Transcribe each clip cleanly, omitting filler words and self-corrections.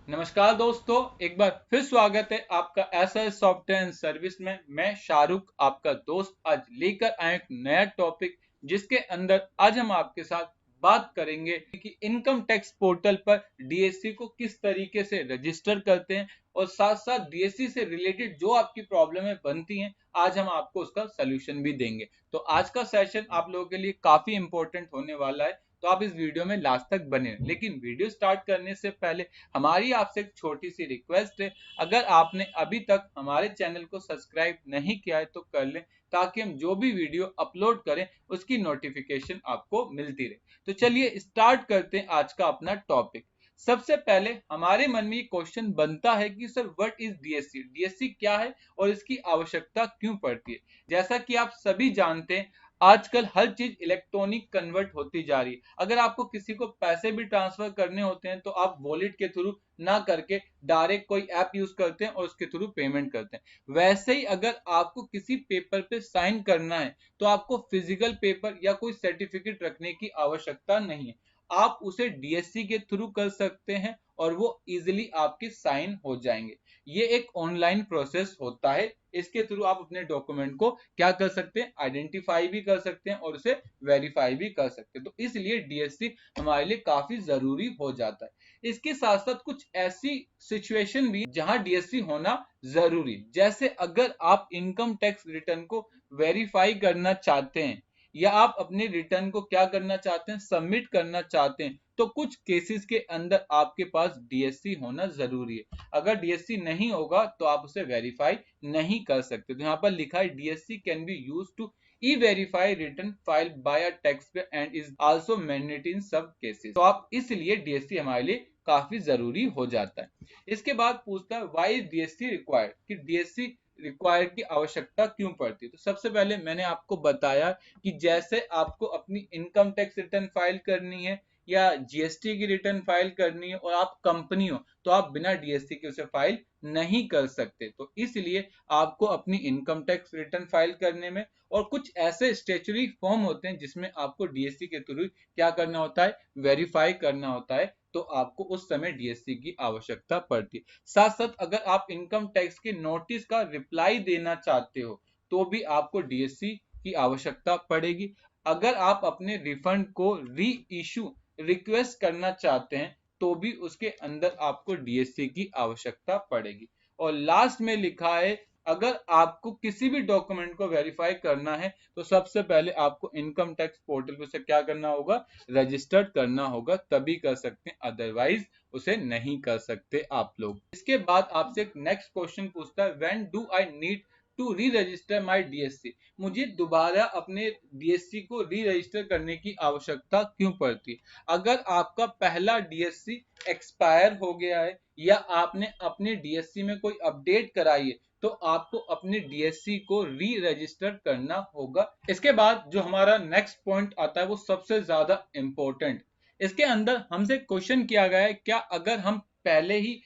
नमस्कार दोस्तों, एक बार फिर स्वागत है आपका एसएस सॉफ्टवेयर एंड सर्विस में। मैं शाहरुख आपका दोस्त आज लेकर आया एक नया टॉपिक, जिसके अंदर आज हम आपके साथ बात करेंगे कि इनकम टैक्स पोर्टल पर डीएससी को किस तरीके से रजिस्टर करते हैं और साथ साथ डीएससी से रिलेटेड जो आपकी प्रॉब्लमें बनती हैं, आज हम आपको उसका सलूशन भी देंगे। तो आज का सेशन आप लोगों के लिए काफी इंपॉर्टेंट होने वाला है, तो आप इस वीडियो में लास्ट तक बने रहें। लेकिन वीडियो स्टार्ट करने से पहले हमारी आपसे एक छोटी सी रिक्वेस्ट है, अगर आपने अभी तक हमारे चैनल को सब्सक्राइब नहीं किया है तो कर लें, ताकि हम जो भी वीडियो अपलोड करें उसकी नोटिफिकेशन आपको मिलती रहे। तो चलिए स्टार्ट करते हैं आज का अपना टॉपिक। सबसे पहले हमारे मन में ये क्वेश्चन बनता है कि sir what is DSC, DSC क्या है और इसकी आवश्यकता क्यों पड़ती है। जैसा कि आप सभी जानते हैं, आजकल हर चीज इलेक्ट्रॉनिक कन्वर्ट होती जा रही है। अगर आपको किसी को पैसे भी ट्रांसफर करने होते हैं तो आप वॉलेट के थ्रू ना करके डायरेक्ट कोई ऐप यूज करते हैं और उसके थ्रू पेमेंट करते हैं। वैसे ही अगर आपको किसी पेपर पे साइन करना है तो आपको फिजिकल पेपर या कोई सर्टिफिकेट रखने की आवश्यकता नहीं है, आप उसे डीएससी के थ्रू कर सकते हैं और वो इजिली आपके साइन हो जाएंगे। ये एक ऑनलाइन प्रोसेस होता है, इसके थ्रू आप अपने डॉक्यूमेंट को क्या कर सकते हैं, आइडेंटिफाई भी कर सकते हैं और उसे वेरीफाई भी कर सकते हैं। तो इसलिए डीएससी हमारे लिए काफी जरूरी हो जाता है। इसके साथ साथ कुछ ऐसी सिचुएशन भी जहां डीएससी होना जरूरी, जैसे अगर आप इनकम टैक्स रिटर्न को वेरीफाई करना चाहते हैं या आप अपने रिटर्न को क्या करना चाहते हैं, सबमिट करना चाहते हैं, तो कुछ केसेस के अंदर आपके पास डीएससी होना जरूरी है। अगर डीएससी नहीं होगा तो आप उसे वेरीफाई नहीं कर सकते। तो यहाँ पर लिखा है DSC can be use to e verify return file by a tax pay and is also mandatory in some cases. तो आप इसलिए डीएससी हमारे लिए काफी जरूरी हो जाता है। इसके बाद पूछता है व्हाई इज डीएससी रिक्वायर्ड, कि डीएससी रिक्वायर की आवश्यकता क्यों पड़ती है। तो सबसे पहले मैंने आपको बताया कि जैसे आपको अपनी इनकम टैक्स रिटर्न फाइल करनी है या जीएसटी की रिटर्न फाइल करनी है और आप कंपनी हो, तो आप बिना डीएसटी के उसे फाइल नहीं कर सकते। तो इसलिए आपको अपनी इनकम टैक्स रिटर्न फाइल करने में और कुछ ऐसे स्टेचुरी फॉर्म होते हैं जिसमें आपको डीएसटी के थ्रू क्या करना होता है, वेरीफाई करना होता है, तो आपको उस समय डीएसटी की आवश्यकता पड़ती है। साथ साथ अगर आप इनकम टैक्स के नोटिस का रिप्लाई देना चाहते हो तो भी आपको डीएसटी की आवश्यकता पड़ेगी। अगर आप अपने रिफंड को री इशू रिक्वेस्ट करना चाहते हैं तो भी उसके अंदर आपको डीएससी की आवश्यकता पड़ेगी। और लास्ट में लिखा है अगर आपको किसी भी डॉक्यूमेंट को वेरीफाई करना है तो सबसे पहले आपको इनकम टैक्स पोर्टल पे से क्या करना होगा, रजिस्टर्ड करना होगा, तभी कर सकते हैं, अदरवाइज उसे नहीं कर सकते आप लोग। इसके बाद आपसे एक नेक्स्ट क्वेश्चन पूछता है when do I need to re register my DSC, मुझे दोबारा अपने डीएससी को री रजिस्टर करने की आवश्यकता क्यों पड़ती है। अगर आपका पहला डीएससी एक्सपायर हो गया है या आपने अपने डीएससी में कोई अपडेट कराई है तो आपको अपने डीएससी को री रजिस्टर करना होगा। इसके बाद जो हमारा नेक्स्ट पॉइंट आता है वो सबसे ज्यादा इंपॉर्टेंट। इसके अंदर हमसे क्वेश्चन किया गया है क्या अगर हम पहले ही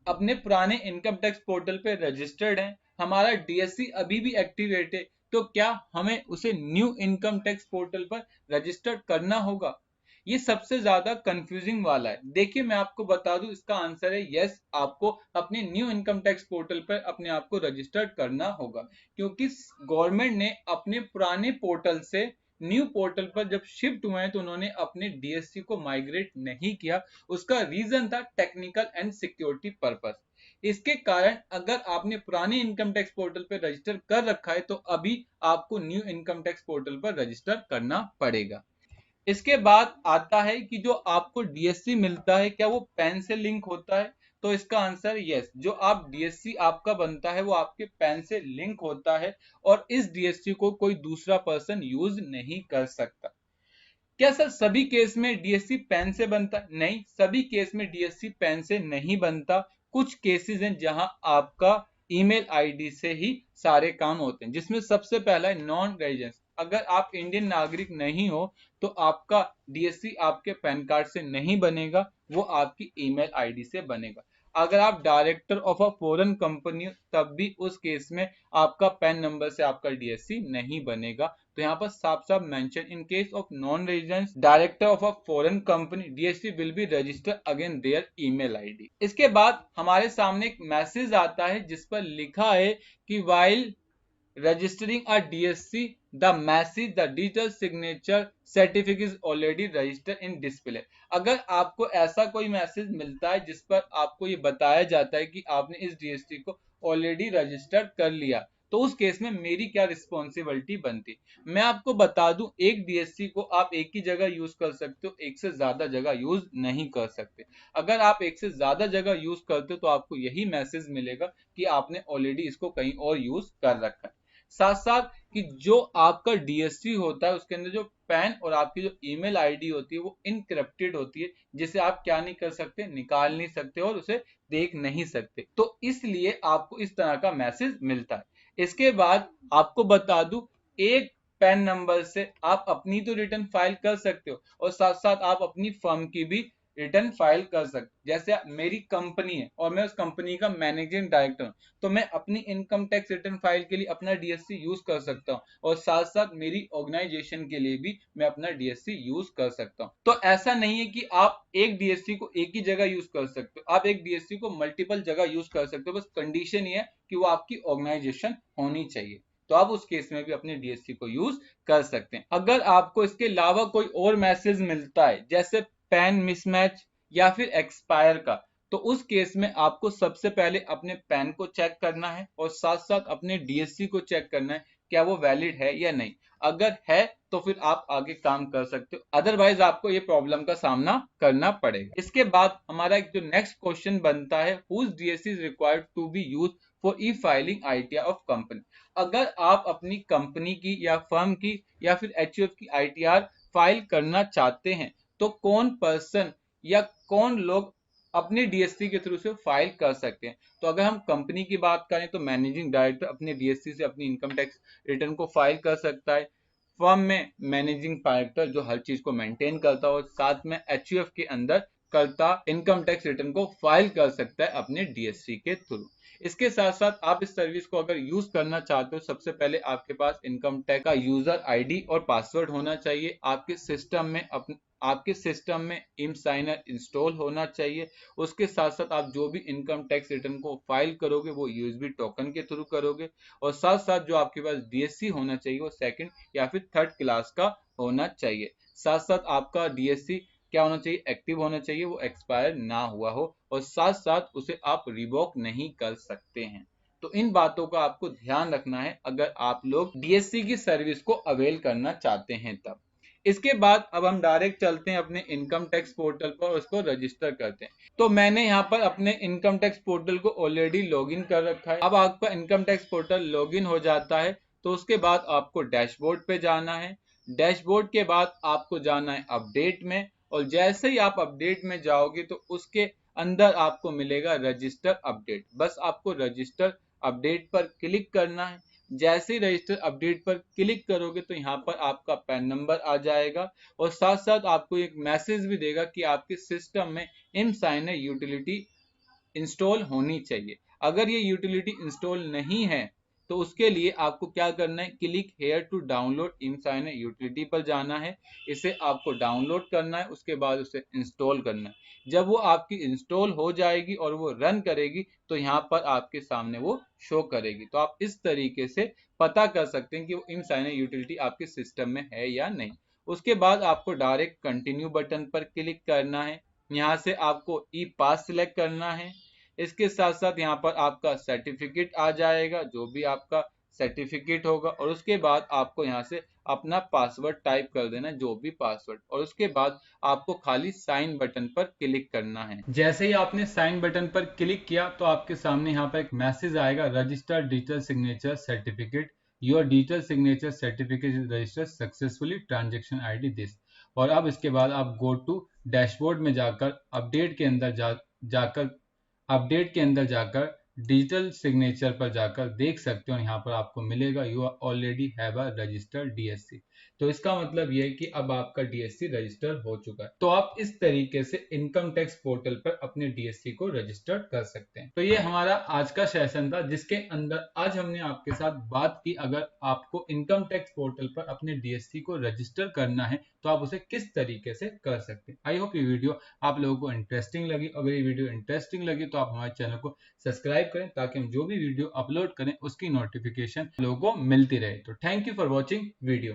अपने पुराने इनकम टैक्स पोर्टल पे रजिस्टर्ड हैं, हमारा डीएससी अभी भी एक्टिवेट है, तो क्या हमें उसे न्यू इनकम टैक्स पोर्टल पर रजिस्टर्ड करना होगा। ये सबसे ज्यादा कंफ्यूजिंग वाला है। देखिए मैं आपको बता दूं, इसका आंसर है यस, आपको अपने न्यू इनकम टैक्स पोर्टल पर अपने आप को रजिस्टर्ड करना होगा, क्योंकि गवर्नमेंट ने अपने पुराने पोर्टल से न्यू पोर्टल पर जब शिफ्ट हुए हैं तो उन्होंने अपने डीएससी को माइग्रेट नहीं किया। उसका रीजन था टेक्निकल एंड सिक्योरिटी पर्पस। इसके कारण अगर आपने पुराने इनकम टैक्स पोर्टल पर रजिस्टर कर रखा है तो अभी आपको न्यू इनकम टैक्स पोर्टल पर रजिस्टर करना पड़ेगा। इसके बाद आता है कि जो आपको डीएससी मिलता है क्या वो पैन से लिंक होता है। तो इसका आंसर यस, जो आप डीएससी आपका बनता है वो आपके पैन से लिंक होता है और इस डीएससी को कोई दूसरा पर्सन यूज नहीं कर सकता। क्या सर सभी केस में डीएससी पैन से बनता है? नहीं, सभी केस में डीएससी पैन से नहीं बनता। कुछ केसेस हैं जहां आपका ईमेल आईडी से ही सारे काम होते हैं, जिसमें सबसे पहला है नॉन रेजिडेंस। अगर आप इंडियन नागरिक नहीं हो तो आपका डीएससी आपके पैन कार्ड से नहीं बनेगा, वो आपकी ईमेल आईडी से बनेगा। अगर आप director of a foreign company तब भी उस केस में आपका पैन नंबर से आपका डीएससी नहीं बनेगा। तो यहाँ पर साफ साफ mention in case of non residence director of a foreign company DSC will be register again there email ID. इसके बाद हमारे सामने एक मैसेज आता है जिस पर लिखा है कि while registering a DSC, the message, the digital signature certificate is already registered in display। अगर आपको ऐसा कोई मैसेज मिलता है जिस पर आपको ये बताया जाता है कि आपने इस डीएससी को ऑलरेडी रजिस्टर कर लिया, तो उस केस में मेरी क्या रिस्पॉन्सिबिलिटी बनती। मैं आपको बता दूं, एक डीएससी को आप एक ही जगह यूज कर सकते हो, एक से ज्यादा जगह यूज नहीं कर सकते। अगर आप एक से ज्यादा जगह यूज करते हो तो आपको यही मैसेज मिलेगा कि आपने ऑलरेडी इसको कहीं और यूज कर रखा है। साथ साथ कि जो आपका डीएससी होता है उसके अंदर जो पैन और आपकी जो ईमेल आईडी होती है वो इनक्रिप्टेड होती है, जिसे आप क्या नहीं कर सकते, निकाल नहीं सकते और उसे देख नहीं सकते। तो इसलिए आपको इस तरह का मैसेज मिलता है। इसके बाद आपको बता दूं, एक पैन नंबर से आप अपनी तो रिटर्न फाइल कर सकते हो और साथ साथ आप अपनी फर्म की भी रिटर्न फाइल कर सकते। जैसे मेरी कंपनी है और मैं उस कंपनी का मैनेजिंग डायरेक्टर हूं, तो मैं अपनी इनकम टैक्स रिटर्न फाइल के लिए अपना डीएससी यूज कर सकता हूं और साथ साथ मेरी ऑर्गेनाइजेशन के लिए भी मैं अपना डीएससी यूज कर सकता हूं। तो ऐसा नहीं है कि आप एक डीएससी को एक ही जगह यूज कर सकते हो, आप एक डीएससी को मल्टीपल जगह यूज कर सकते हो। बस कंडीशन ये है कि वो आपकी ऑर्गेनाइजेशन होनी चाहिए, तो आप उस केस में भी अपने डीएससी को यूज कर सकते हैं। अगर आपको इसके अलावा कोई और मैसेज मिलता है जैसे पैन मिसमैच या फिर एक्सपायर का, तो उस केस में आपको सबसे पहले अपने पैन को चेक करना है और साथ साथ अपने डीएससी को चेक करना है क्या वो वैलिड है या नहीं। अगर है तो फिर आप आगे काम कर सकते हो, अदरवाइज आपको ये प्रॉब्लम का सामना करना पड़ेगा। इसके बाद हमारा एक जो नेक्स्ट क्वेश्चन बनता है, whose DSC is required to be use for e filing ITR of company. अगर आप अपनी कंपनी की या फर्म की या फिर एचयूएफ की आईटीआर फाइल करना चाहते हैं तो कौन पर्सन या कौन लोग अपनी डीएससी के थ्रू से फाइल कर सकते हैं। तो अगर हम कंपनी की बात करें तो मैनेजिंग डायरेक्टर अपने डीएससी से अपनी इनकम टैक्स रिटर्न को फाइल कर सकता है। फर्म में मैनेजिंग डायरेक्टर जो हर चीज को मेंटेन करता है और साथ में एचयूएफ के अंदर करता इनकम टैक्स रिटर्न को फाइल कर सकता है अपने डीएससी के थ्रू। इसके साथ साथ आप इस सर्विस को अगर यूज करना चाहते हो, सबसे पहले आपके पास इनकम टैक्स का यूजर आईडी और पासवर्ड होना चाहिए। आपके सिस्टम में इम साइनर इंस्टॉल होना चाहिए। उसके साथ साथ आप जो भी इनकम टैक्स रिटर्न को फाइल करोगे वो यूएसबी टोकन के थ्रू करोगे और साथ साथ जो आपके पास डीएससी होना चाहिए वो सेकंड या फिर थर्ड क्लास का होना चाहिए। साथ साथ आपका डीएससी क्या होना चाहिए, एक्टिव होना चाहिए, वो एक्सपायर ना हुआ हो और साथ साथ उसे आप रिवोक नहीं कर सकते हैं। तो इन बातों का आपको ध्यान रखना है अगर आप लोग डीएससी की सर्विस को अवेल करना चाहते हैं तब। इसके बाद अब हम डायरेक्ट चलते हैं अपने इनकम टैक्स पोर्टल पर और उसको रजिस्टर करते हैं। तो मैंने यहाँ पर अपने इनकम टैक्स पोर्टल को ऑलरेडी लॉगिन कर रखा है। अब आपका इनकम टैक्स पोर्टल लॉगिन हो जाता है तो उसके बाद आपको डैशबोर्ड पे जाना है। डैशबोर्ड के बाद आपको जाना है अपडेट में और जैसे ही आप अपडेट में जाओगे तो उसके अंदर आपको मिलेगा रजिस्टर अपडेट। बस आपको रजिस्टर अपडेट पर क्लिक करना है। जैसे ही रजिस्टर अपडेट पर क्लिक करोगे तो यहाँ पर आपका पैन नंबर आ जाएगा और साथ साथ आपको एक मैसेज भी देगा कि आपके सिस्टम में इम साइनर यूटिलिटी इंस्टॉल होनी चाहिए। अगर ये यूटिलिटी इंस्टॉल नहीं है तो उसके लिए आपको क्या करना है, click here to download emSigner utility पर जाना है। इसे आपको डाउनलोड करना है, उसके बाद उसे इंस्टॉल करना है। जब वो आपकी इंस्टॉल हो जाएगी और वो रन करेगी तो यहाँ पर आपके सामने वो शो करेगी। तो आप इस तरीके से पता कर सकते हैं कि वो इमसाइनर यूटिलिटी आपके सिस्टम में है या नहीं। उसके बाद आपको डायरेक्ट कंटिन्यू बटन पर क्लिक करना है। यहाँ से आपको ई पास सिलेक्ट करना है। इसके साथ साथ यहाँ पर आपका सर्टिफिकेट आ जाएगा, जो भी आपका सर्टिफिकेट होगा, और उसके बाद आपको यहाँ से अपना पासवर्ड टाइप कर देना, जो भी पासवर्ड, और उसके बाद आपको खाली साइन बटन पर क्लिक करना है। जैसे ही आपने साइन बटन पर क्लिक किया तो आपके सामने यहाँ पर एक मैसेज आएगा, register digital signature certificate, your digital signature certificate is registered successfully, transaction ID this. और अब इसके बाद आप गो टू डैशबोर्ड में जाकर अपडेट के अंदर जाकर डिजिटल सिग्नेचर पर जाकर देख सकते हो। यहाँ पर आपको मिलेगा you already have a registered DSC. तो इसका मतलब ये है कि अब आपका डीएससी रजिस्टर हो चुका है। तो आप इस तरीके से इनकम टैक्स पोर्टल पर अपने डीएससी को रजिस्टर कर सकते हैं। तो ये हमारा आज का सेशन था, जिसके अंदर आज हमने आपके साथ बात की अगर आपको इनकम टैक्स पोर्टल पर अपने डीएससी को रजिस्टर करना है तो आप उसे किस तरीके से कर सकते हैं। आई होप ये वीडियो आप लोगों को इंटरेस्टिंग लगी। अगर ये वीडियो इंटरेस्टिंग लगी तो आप हमारे चैनल को सब्सक्राइब करें ताकि हम जो भी वीडियो अपलोड करें उसकी नोटिफिकेशन लोगों को मिलती रहे। तो thank you for watching video.